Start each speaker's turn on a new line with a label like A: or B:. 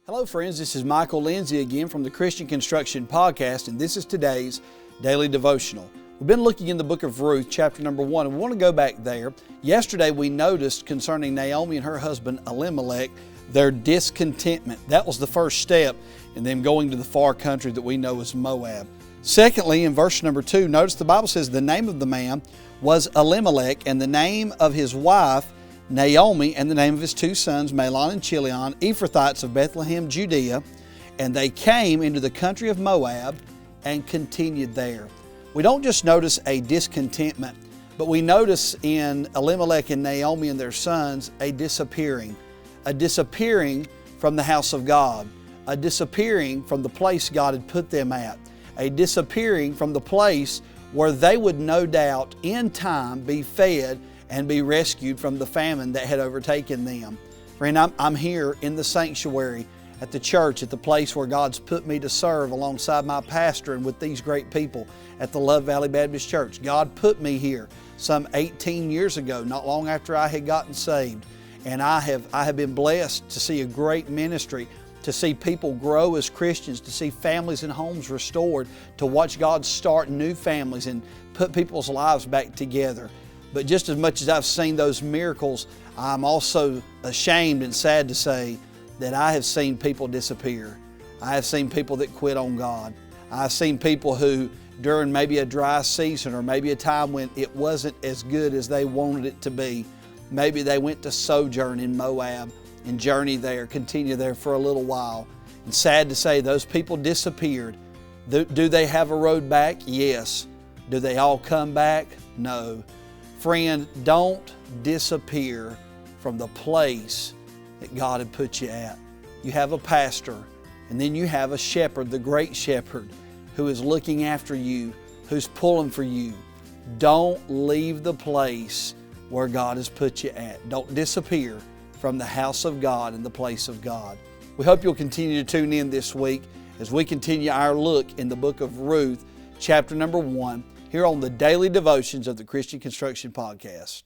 A: Hello friends, this is Michael Lindsay again from the Christian Construction Podcast, and this is today's Daily Devotional. We've been looking in the book of Ruth, chapter number 1, and we want to go back there. Yesterday we noticed concerning Naomi and her husband Elimelech, their discontentment. That was the first step in them going to the far country that we know as Moab. Secondly, in verse number 2, notice the Bible says the name of the man was Elimelech, and the name of his wife Naomi, and the name of his two sons, Mahlon and Chilion, Ephrathites of Bethlehem, Judea, and they came into the country of Moab and continued there. We don't just notice a discontentment, but we notice in Elimelech and Naomi and their sons a disappearing from the house of God, a disappearing from the place God had put them at, a disappearing from the place where they would no doubt in time be fed and be rescued from the famine that had overtaken them. Friend, I'm here in the sanctuary at the church, at the place where God's put me to serve alongside my pastor and with these great people at the Love Valley Baptist Church. God put me here some 18 years ago, not long after I had gotten saved. And I have been blessed to see a great ministry, to see people grow as Christians, to see families and homes restored, to watch God start new families and put people's lives back together. But just as much as I've seen those miracles, I'm also ashamed and sad to say that I have seen people disappear. I have seen people that quit on God. I've seen people who, during maybe a dry season or maybe a time when it wasn't as good as they wanted it to be, maybe they went to sojourn in Moab and journey there, continue there for a little while. And sad to say, those people disappeared. Do they have a road back? Yes. Do they all come back? No. Friend, don't disappear from the place that God had put you at. You have a pastor, and then you have a shepherd, the great shepherd, who is looking after you, who's pulling for you. Don't leave the place where God has put you at. Don't disappear from the house of God and the place of God. We hope you'll continue to tune in this week as we continue our look in the book of Ruth, chapter number 1, here on the Daily Devotions of the Christian Construction Podcast.